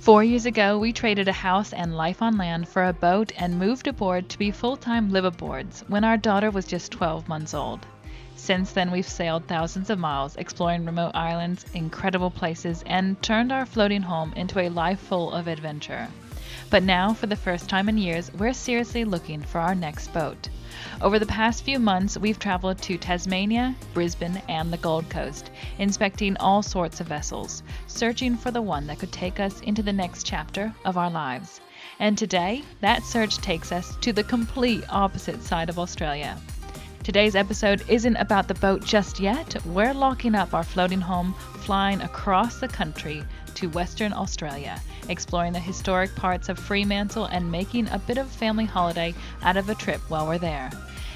4 years ago, we traded a house and life on land for a boat and moved aboard to be full-time liveaboards when our daughter was just 12 months old. Since then, we've sailed thousands of miles, exploring remote islands, incredible places, and turned our floating home into a life full of adventure. But now, for the first time in years, we're seriously looking for our next boat. Over the past few months, we've traveled to Tasmania, Brisbane, and the Gold Coast, inspecting all sorts of vessels, searching for the one that could take us into the next chapter of our lives. And today, that search takes us to the complete opposite side of Australia. Today's episode isn't about the boat just yet. We're locking up our floating home, flying across the country to Western Australia, exploring the historic parts of Fremantle and making a bit of a family holiday out of a trip while we're there.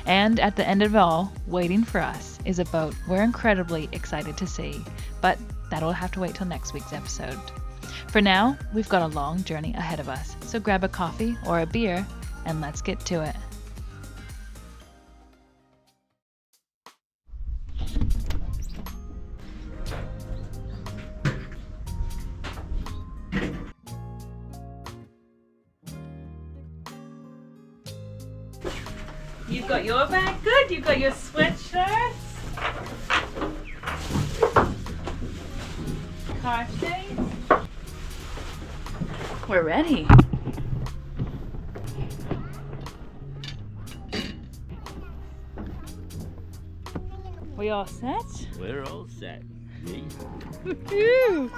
And at the end of it all, waiting for us is a boat we're incredibly excited to see. But that'll have to wait till next week's episode. For now, we've got a long journey ahead of us, so grab a coffee or a beer and let's get to it. You've got your bag good, you've got your sweatshirts, car stays. We're ready. We all set? We're all set. Woo-hoo.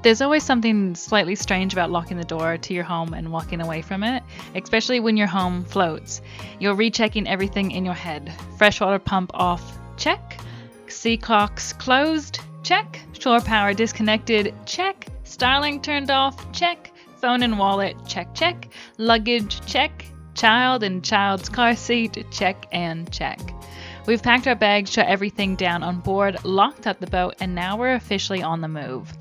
There's always something slightly strange about locking the door to your home and walking away from it, especially when your home floats. You're rechecking everything in your head. Freshwater pump off, check. Sea clocks closed, check. Shore power disconnected, check. Starlink turned off, check. Phone and wallet, check, check. Luggage, check. Child and child's car seat, check and check. We've packed our bags, shut everything down on board, locked up the boat, and now we're officially on the move.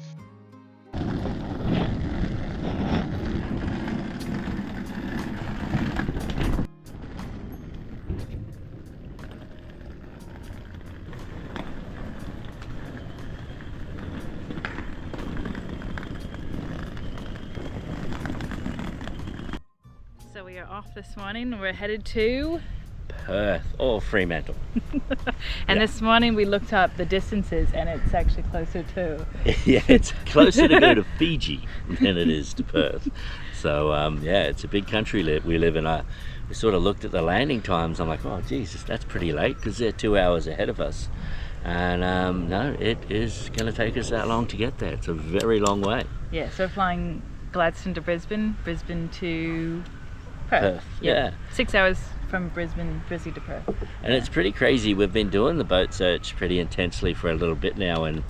So we are off this morning. We're headed to Perth or Fremantle. and This morning we looked up the distances and it's actually closer to Yeah, it's closer to go to Fiji than it is to Perth. So yeah, it's a big country we live in. We sort of looked at the landing times. I'm like, oh Jesus, that's pretty late because they're 2 hours ahead of us. And no, it is going to take us that long to get there. It's a very long way. Yeah, so we're flying Gladstone to Brisbane, Brisbane to Perth. Yeah. 6 hours from Brisbane to Perth. And it's pretty crazy. We've been doing the boat search pretty intensely for a little bit now, and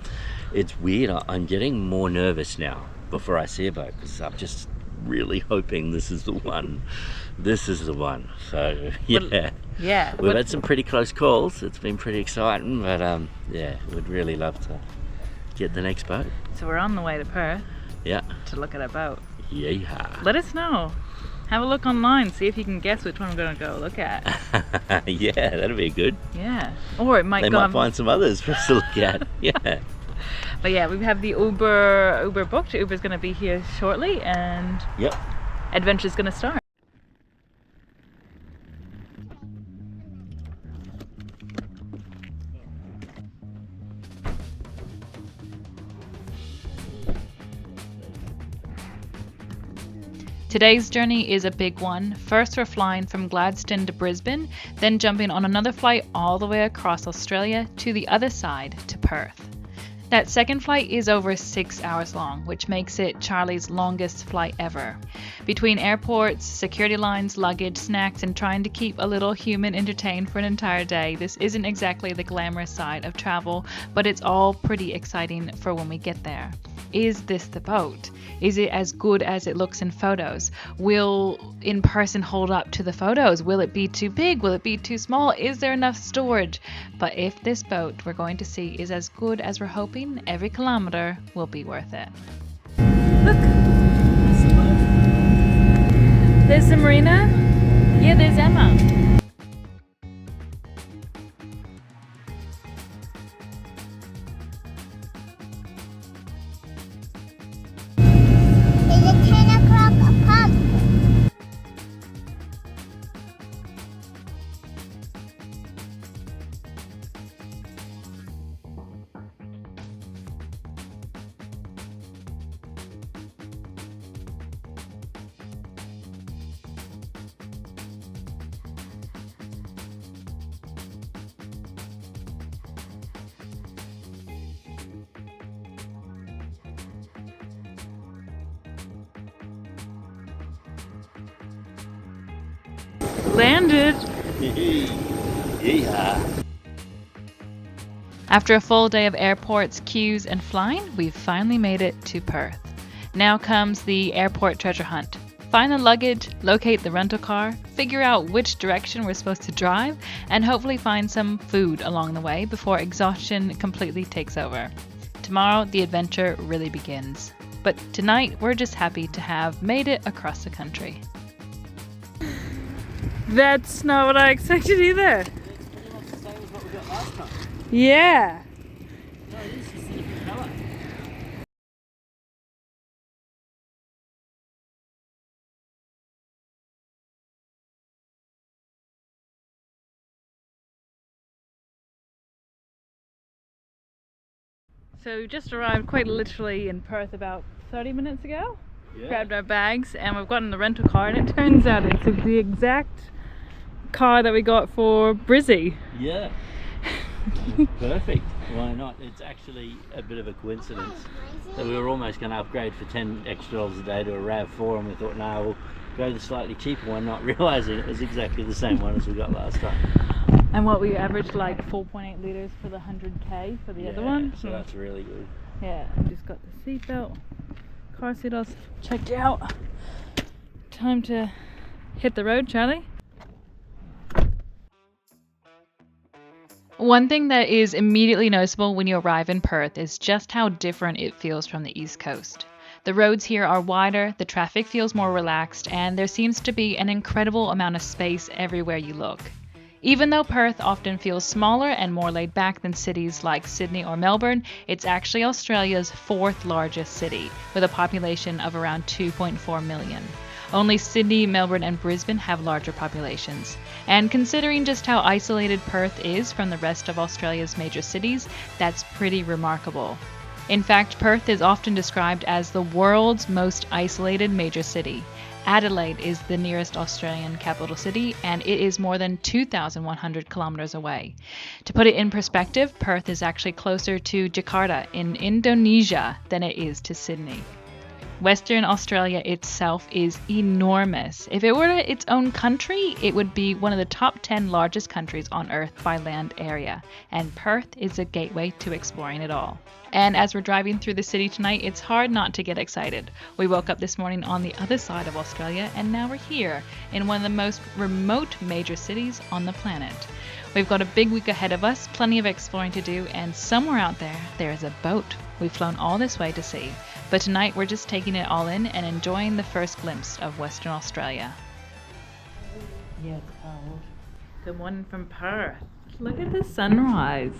it's weird. I'm getting more nervous now before I see a boat because I'm just really hoping this is the one. This is the one. So yeah, we've had some pretty close calls. It's been pretty exciting, but yeah, we'd really love to get the next boat. So we're on the way to Perth. Yeah. To look at a boat. Yeah. Let us know. Have a look online, see if you can guess which one we're going to go look at. Yeah, that'd be good. Yeah. Or it might They might find some others for us to look at. Yeah. But yeah, we have the Uber booked. Uber's going to be here shortly and yep, adventure's going to start. Today's journey is a big one. First, we're flying from Gladstone to Brisbane, then jumping on another flight all the way across Australia to the other side to Perth. That second flight is over 6 hours long, which makes it Charlie's longest flight ever. Between airports, security lines, luggage, snacks, and trying to keep a little human entertained for an entire day, this isn't exactly the glamorous side of travel, but it's all pretty exciting for when we get there. Is this the boat? Is it as good as it looks in photos? Will in person hold up to the photos? Will it be too big? Will it be too small? Is there enough storage? But if this boat we're going to see is as good as we're hoping, every kilometer will be worth it. Look! There's the marina. Yeah, there's Emma. landed. Yeah. After a full day of airports, queues, and flying, we've finally made it to Perth. Now comes the airport treasure hunt. Find the luggage, locate the rental car, figure out which direction we're supposed to drive, and hopefully find some food along the way before exhaustion completely takes over. Tomorrow, the adventure really begins. But tonight, we're just happy to have made it across the country. That's not what I expected either. It's pretty much the same as what we got last time. Yeah. No, it is just a different colour. So we just arrived quite literally in Perth about 30 minutes ago. Yeah. Grabbed our bags and we've gotten the rental car, and it turns out it's the exact car that we got for Brizzy. Yeah. Perfect. Why not? It's actually a bit of a coincidence that we were almost going to upgrade for $10 extra a day to a RAV4, and we thought, no, we'll go the slightly cheaper one, not realising it was exactly the same one as we got last time. And what we averaged like 4.8 litres for the 100k for the other one. So that's really good. Yeah, just got the seatbelt, car seat all checked out. Time to hit the road, Charlie. One thing that is immediately noticeable when you arrive in Perth is just how different it feels from the East Coast. The roads here are wider, the traffic feels more relaxed, and there seems to be an incredible amount of space everywhere you look. Even though Perth often feels smaller and more laid back than cities like Sydney or Melbourne, it's actually Australia's fourth largest city, with a population of around 2.4 million. Only Sydney, Melbourne, and Brisbane have larger populations. And considering just how isolated Perth is from the rest of Australia's major cities, that's pretty remarkable. In fact, Perth is often described as the world's most isolated major city. Adelaide is the nearest Australian capital city, and it is more than 2,100 kilometers away. To put it in perspective, Perth is actually closer to Jakarta in Indonesia than it is to Sydney. Western Australia itself is enormous. If it were its own country, it would be one of the top 10 largest countries on Earth by land area, and Perth is a gateway to exploring it all. And as we're driving through the city tonight, it's hard not to get excited. We woke up this morning on the other side of Australia, and now we're here in one of the most remote major cities on the planet. We've got a big week ahead of us, plenty of exploring to do, and somewhere out there is a boat we've flown all this way to see. But tonight we're just taking it all in and enjoying the first glimpse of Western Australia. Yeah, it's cold. Good morning from Perth. Look at the sunrise.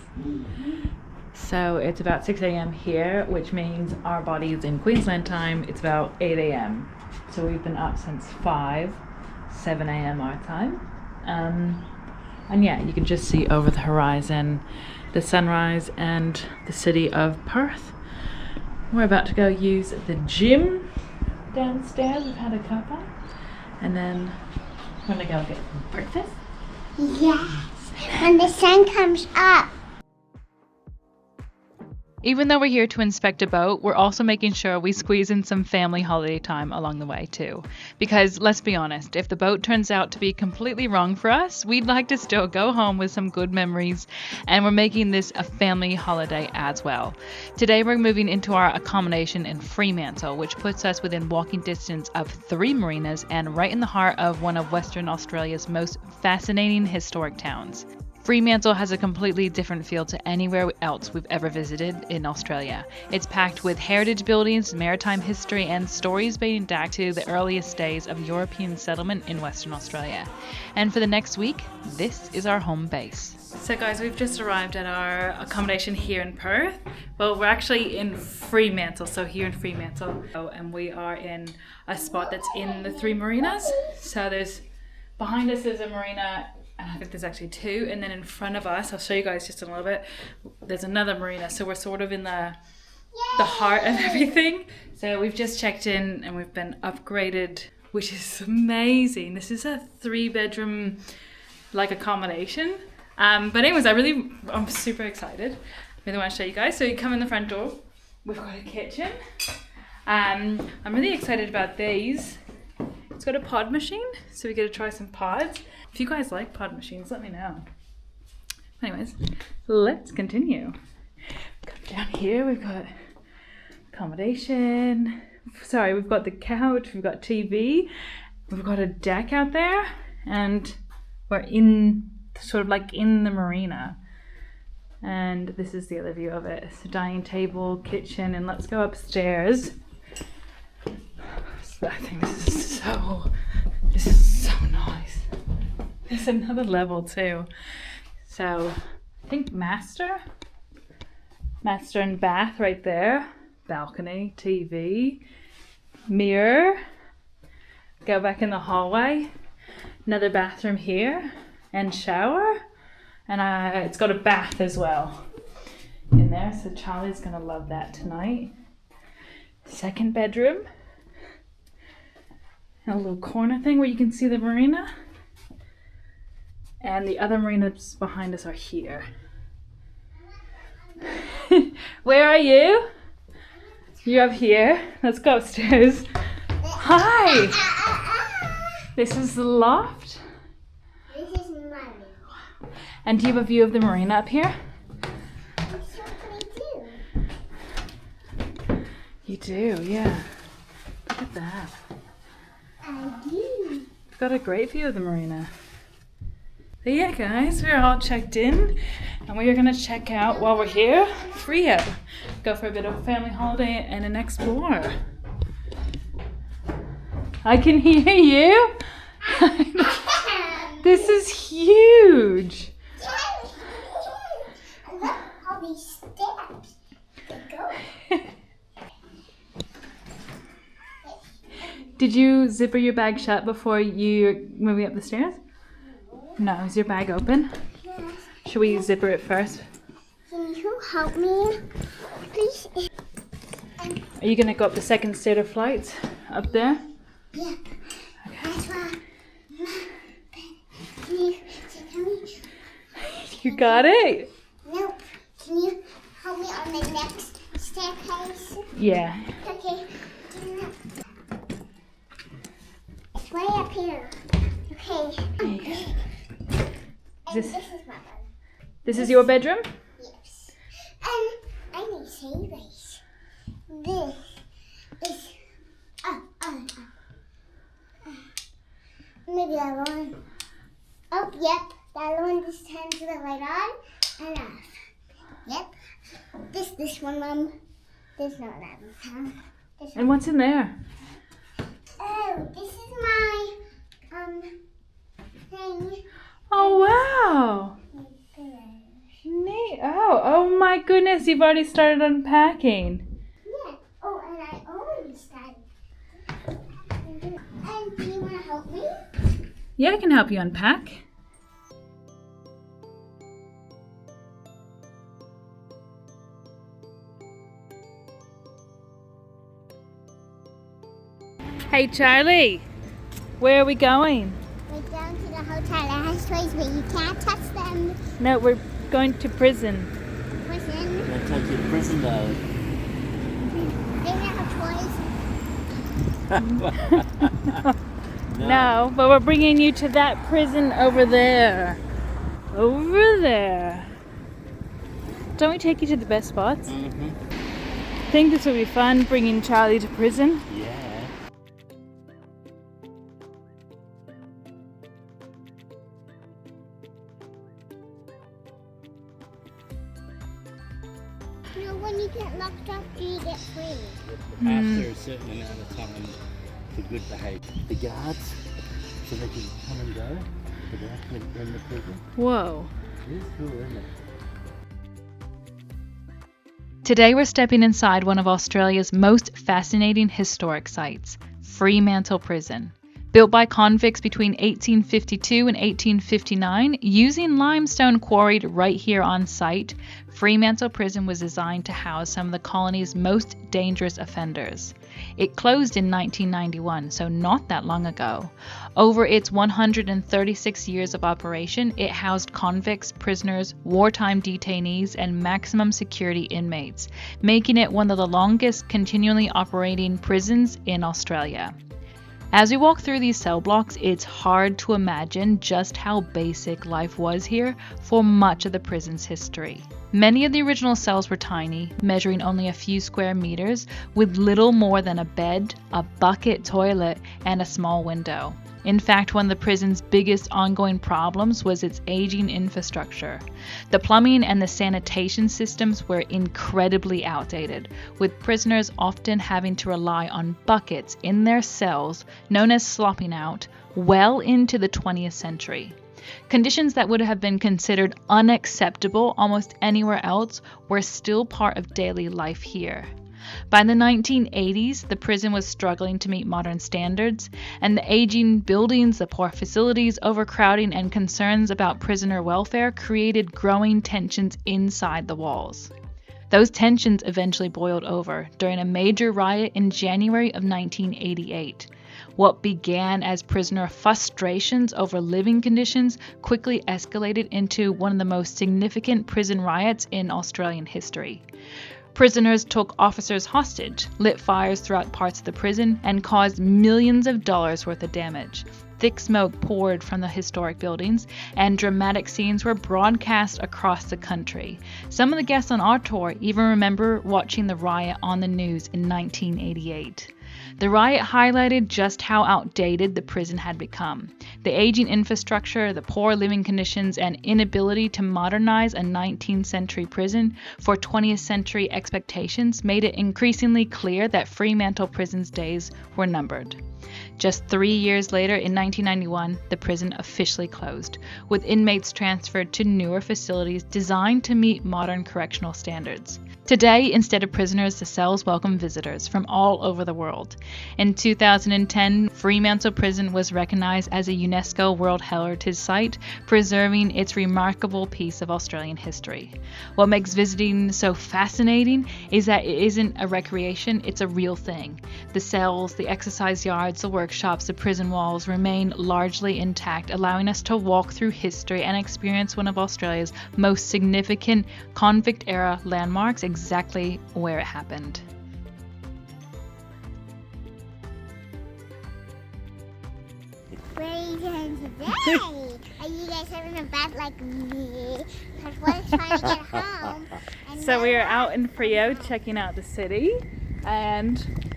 So it's about 6 a.m. here, which means our body is in Queensland time. It's about 8 a.m. So we've been up since 7 a.m. our time. And yeah, you can just see over the horizon the sunrise and the city of Perth. We're about to go use the gym downstairs. We've had a cuppa. And then we're gonna go get some breakfast. Yes, when the sun comes up. Even though we're here to inspect a boat, we're also making sure we squeeze in some family holiday time along the way too. Because let's be honest, if the boat turns out to be completely wrong for us, we'd like to still go home with some good memories, and we're making this a family holiday as well. Today we're moving into our accommodation in Fremantle, which puts us within walking distance of 3 marinas and right in the heart of one of Western Australia's most fascinating historic towns. Fremantle has a completely different feel to anywhere else we've ever visited in Australia. It's packed with heritage buildings, maritime history, and stories dating back to the earliest days of European settlement in Western Australia. And for the next week, this is our home base. So guys, we've just arrived at our accommodation here in Perth. Well, we're actually in Fremantle, so here in Fremantle. And we are in a spot that's in the 3 marinas. So behind us is a marina, and I think there's actually 2, and then in front of us, I'll show you guys just in a little bit, there's another marina. So we're sort of in the heart of everything. So we've just checked in and we've been upgraded, which is amazing. This is a 3-bedroom accommodation. But anyways, I'm super excited. I really want to show you guys. So you come in the front door, we've got a kitchen. I'm really excited about these. It's got a pod machine, so we get to try some pods. If you guys like pod machines, let me know. Anyways, let's continue. Come down here, we've got accommodation. Sorry, we've got the couch, we've got TV, we've got a deck out there, and we're in, sort of like in the marina. And this is the other view of it. It's a dining table, kitchen, and let's go upstairs. I think this is so nice. There's another level too. So I think master and bath right there. Balcony, TV, mirror. Go back in the hallway. Another bathroom here and shower. And it's got a bath as well in there. So Charlie's gonna love that tonight. Second bedroom. And a little corner thing where you can see the marina. And the other marinas behind us are here. Where are you? You're up here. Let's go upstairs. Hi! This is the loft. This is mine. And do you have a view of the marina up here? That's what I do. You do, yeah. Look at that. I do. We've got a great view of the marina. So yeah, guys, we're all checked in, and we are gonna check out while we're here. Frio, go for a bit of a family holiday and an explore. I can hear you. This is huge. I love all these steps that go. Did you zipper your bag shut before you're moving up the stairs? No, is your bag open? Yes. Should we zipper it first? Can you help me, please? Are you gonna go up the second stair of flights? Up there? Yeah. That's why. Can you tell me? You got it? Nope. Can you help me on the next staircase? Yeah. Okay. It's way up here. Okay. And This- this is my bed. This is your bedroom? Yes. And I need to say this. This is. Maybe that one. Oh, yep. That one just turns the light on and off. Yep. This one, Mom. There's no that one. And what's in there? Oh, this is my thing. Oh, wow. Neat. Oh my goodness, you've already started unpacking. Yeah. Oh, and I already started. And do you want to help me? Yeah, I can help you unpack. Hey Charlie, where are we going? We're down to the hotel. It has toys, but you can't touch them. No, we're going to prison. Prison. I'll take you to prison, darling. They don't have toys. No, but we're bringing you to that prison over there. Over there. Don't we take you to the best spots? Mm-hmm. I think this will be fun, bringing Charlie to prison. Yeah. You know, when you get locked up, do you get free? After a certain amount of time for good behaviour. The guards, so they can come and go without in the prison. Whoa. It is cool, isn't it? Today we're stepping inside one of Australia's most fascinating historic sites, Fremantle Prison. Built by convicts between 1852 and 1859, using limestone quarried right here on site, Fremantle Prison was designed to house some of the colony's most dangerous offenders. It closed in 1991, so not that long ago. Over its 136 years of operation, it housed convicts, prisoners, wartime detainees, and maximum security inmates, making it one of the longest continually operating prisons in Australia. As we walk through these cell blocks, it's hard to imagine just how basic life was here for much of the prison's history. Many of the original cells were tiny, measuring only a few square meters, with little more than a bed, a bucket toilet, and a small window. In fact, one of the prison's biggest ongoing problems was its aging infrastructure. The plumbing and the sanitation systems were incredibly outdated, with prisoners often having to rely on buckets in their cells, known as slopping out, well into the 20th century. Conditions that would have been considered unacceptable almost anywhere else were still part of daily life here. By the 1980s, the prison was struggling to meet modern standards, and the aging buildings, the poor facilities, overcrowding, and concerns about prisoner welfare created growing tensions inside the walls. Those tensions eventually boiled over during a major riot in January of 1988. What began as prisoner frustrations over living conditions quickly escalated into one of the most significant prison riots in Australian history. Prisoners took officers hostage, lit fires throughout parts of the prison, and caused millions of dollars worth of damage. Thick smoke poured from the historic buildings, and dramatic scenes were broadcast across the country. Some of the guests on our tour even remember watching the riot on the news in 1988. The riot highlighted just how outdated the prison had become. The aging infrastructure, the poor living conditions, and inability to modernize a 19th century prison for 20th century expectations made it increasingly clear that Fremantle Prison's days were numbered. Just 3 years later, in 1991, the prison officially closed, with inmates transferred to newer facilities designed to meet modern correctional standards. Today, instead of prisoners, the cells welcome visitors from all over the world. In 2010, Fremantle Prison was recognized as a UNESCO World Heritage Site, preserving its remarkable piece of Australian history. What makes visiting so fascinating is that it isn't a recreation, it's a real thing. The cells, the exercise yards, the workshops, the prison walls remain largely intact, allowing us to walk through history and experience one of Australia's most significant convict-era landmarks exactly where it happened. Where are you going today? Are you guys having a bath like me? Because one's trying to get home. So we are out in Freo checking out the city, and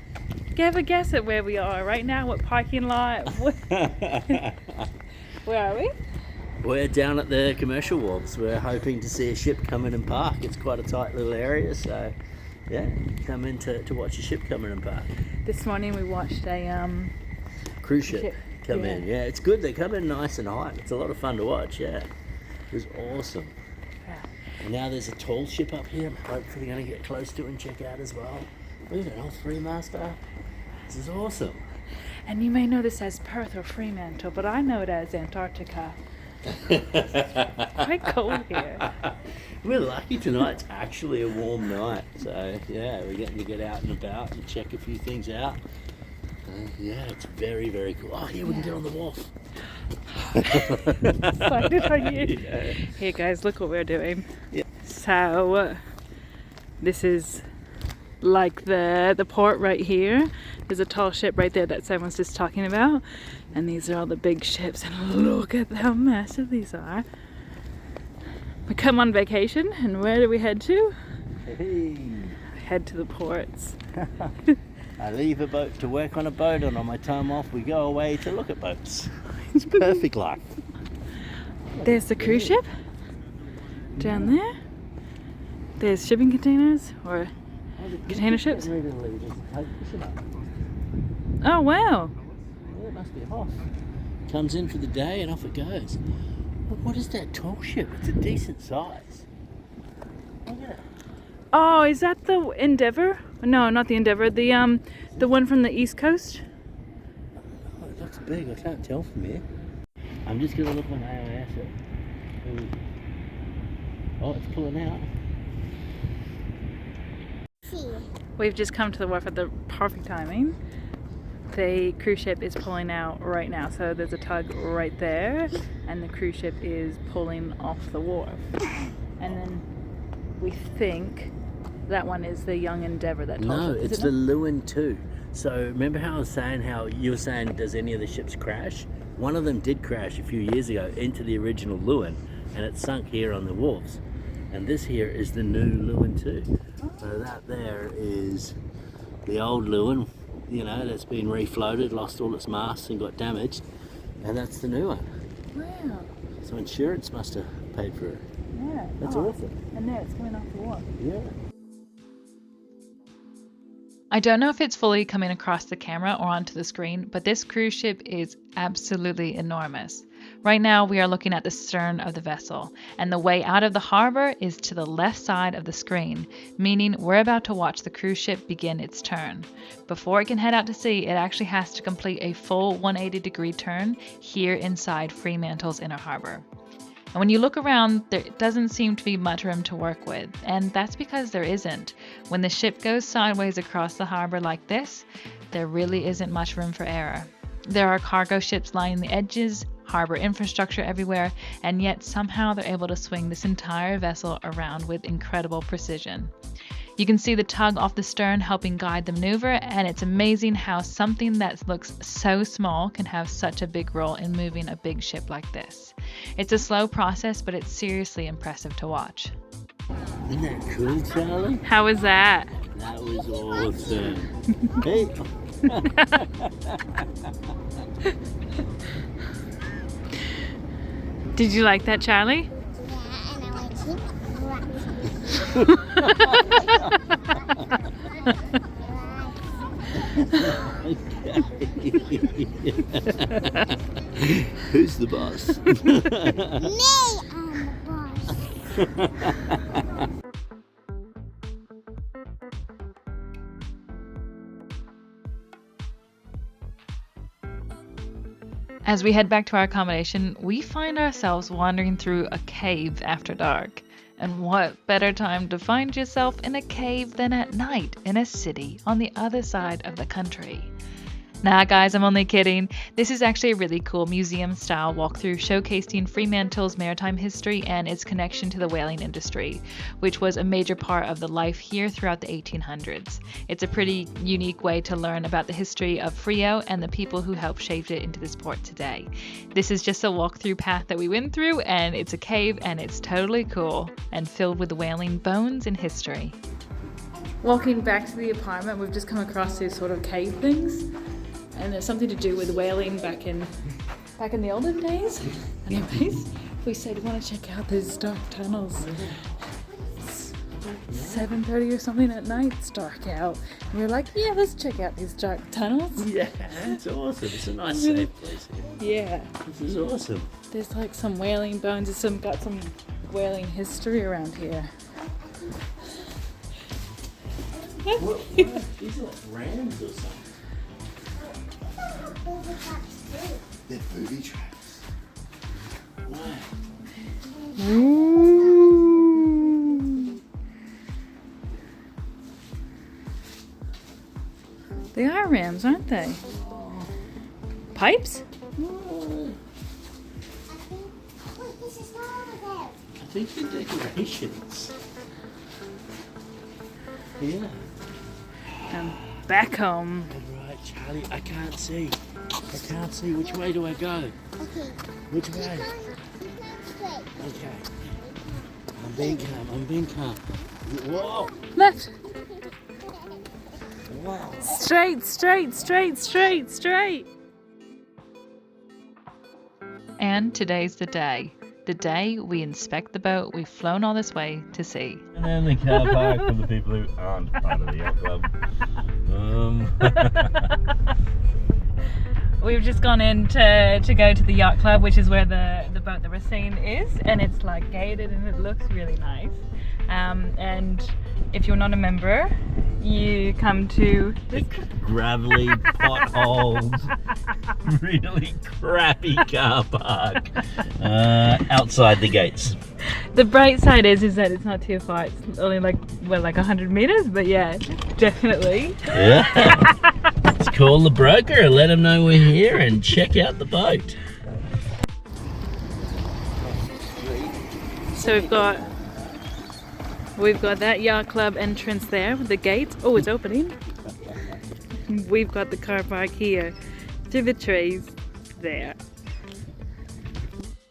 give a guess at where we are right now. What parking lot? Where are we? We're down at the commercial wharves. We're hoping to see a ship come in and park. It's quite a tight little area, so yeah, come in to watch a ship come in and park. This morning we watched a cruise ship come yeah. in. Yeah, it's good. They come in nice and high. It's a lot of fun to watch. Yeah, it was awesome. Yeah. And now there's a tall ship up here. I'm hopefully going to get close to and check out as well. Look at an old three-master. This is awesome. And you may know this as Perth or Fremantle, but I know it as Antarctica. Quite cold here. We're lucky tonight. It's actually a warm night, so yeah, we're getting to get out and about and check a few things out. Yeah, it's very, very cool. Oh, here we can get on the wharf. Excited are you? Yeah. Here, guys, look what we're doing. Yeah. So, this is like the port right here. There's a tall ship right there that someone's just talking about, and these are all the big ships, and look at how massive these are. We come on vacation, and where do we head to? Hey. We head to the ports. I leave a boat to work on a boat, and on my time off we go away to look at boats. It's perfect life. There's the cruise ship down there. There's shipping containers or container ships. Oh wow! Yeah, it must be off. Comes in for the day and off it goes. But what is that tall ship? It's a decent size. Look at it. Oh, is that the Endeavour? No, not the Endeavour. The one from the East Coast. Oh, it looks big. I can't tell from here. I'm just gonna look on AIS. Oh, it's pulling out. We've just come to the wharf at the perfect timing. The cruise ship is pulling out right now, so there's a tug right there, and the cruise ship is pulling off the wharf. And then we think that one is the Young Endeavour that told No, us. it's the Lewin 2. So remember how I was saying how you were saying does any of the ships crash? One of them did crash a few years ago into the original Lewin, and it sunk here on the wharves. And this here is the new Lewin 2. So that there is the old Lewin, you know, that's been refloated, lost all its masts and got damaged, and that's the new one. Wow. So insurance must have paid for it. Yeah. That's awesome. And there it's coming off the wharf. Yeah. I don't know if it's fully coming across the camera or onto the screen, but this cruise ship is absolutely enormous. Right now we are looking at the stern of the vessel, and the way out of the harbour is to the left side of the screen, meaning we're about to watch the cruise ship begin its turn. Before it can head out to sea, it actually has to complete a full 180-degree turn here inside Fremantle's inner harbour. And when you look around, there doesn't seem to be much room to work with, and that's because there isn't. When the ship goes sideways across the harbour like this, there really isn't much room for error. There are cargo ships lining the edges, harbour infrastructure everywhere, and yet somehow they're able to swing this entire vessel around with incredible precision. You can see the tug off the stern helping guide the manoeuvre, and it's amazing how something that looks so small can have such a big role in moving a big ship like this. It's a slow process, but it's seriously impressive to watch. Isn't that cool, Charlie? How was that? That was awesome. Hey. Did you like that, Charlie? Yeah, and I want to keep Who's the boss? Me, I'm the boss. As we head back to our accommodation, we find ourselves wandering through a cave after dark. And what better time to find yourself in a cave than at night in a city on the other side of the country? Nah guys, I'm only kidding. This is actually a really cool museum-style walkthrough showcasing Fremantle's maritime history and its connection to the whaling industry, which was a major part of the life here throughout the 1800s. It's a pretty unique way to learn about the history of Freo and the people who helped shape it into this port today. This is just a walkthrough path that we went through, and it's a cave, and it's totally cool and filled with whaling bones and history. Walking back to the apartment, we've just come across these sort of cave things. And there's something to do with whaling back in the olden days. Anyways, we said we want to check out these dark tunnels. It's 7:30 or something at night, it's dark out. And we were like, yeah, let's check out these dark tunnels. Yeah, it's awesome. It's a nice safe place here. Yeah. This is awesome. There's like some whaling bones, it's got some whaling history around here. What, these are like rams or something. They're booby traps. Wow. Ooh. They are rams, aren't they? Pipes? I think they're decorations. Yeah. Back home. Right, Charlie, I can't see. I can't see. Which way do I go? Okay. Which way? Keep going straight. Okay. I'm being calm. Whoa! Left. Wow. Straight. And today's the day. The day we inspect the boat we've flown all this way to see. And then the car park for the people who aren't part of the yacht club. We've just gone in to go to the yacht club, which is where the boat that we're seeing is, and it's like gated and it looks really nice. And if you're not a member, you come to this gravelly, potholed, really crappy car park outside the gates. The bright side is that it's not too far. It's only like 100 meters, but yeah, definitely. Yeah. Let's call the broker and let him know we're here and check out the boat. So we've got We've got that yacht club entrance there with the gates. Oh, it's opening. We've got the car park here. To the trees there.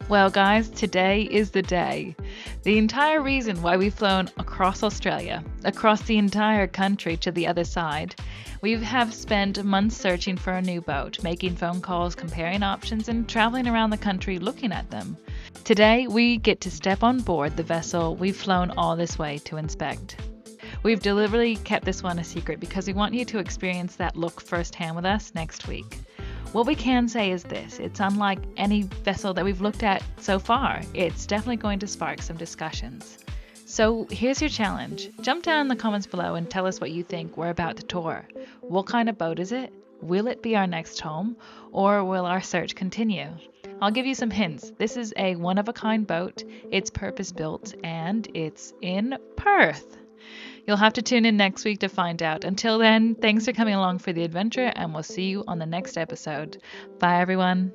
Well guys, today is the day. The entire reason why we've flown across Australia, across the entire country to the other side. We have spent months searching for a new boat, making phone calls, comparing options, and traveling around the country looking at them. Today, we get to step on board the vessel we've flown all this way to inspect. We've deliberately kept this one a secret because we want you to experience that look firsthand with us next week. What we can say is this: it's unlike any vessel that we've looked at so far. It's definitely going to spark some discussions. So here's your challenge. Jump down in the comments below and tell us what you think we're about to tour. What kind of boat is it? Will it be our next home? Or will our search continue? I'll give you some hints. This is a one-of-a-kind boat. It's purpose-built and it's in Perth. You'll have to tune in next week to find out. Until then, thanks for coming along for the adventure, and we'll see you on the next episode. Bye, everyone.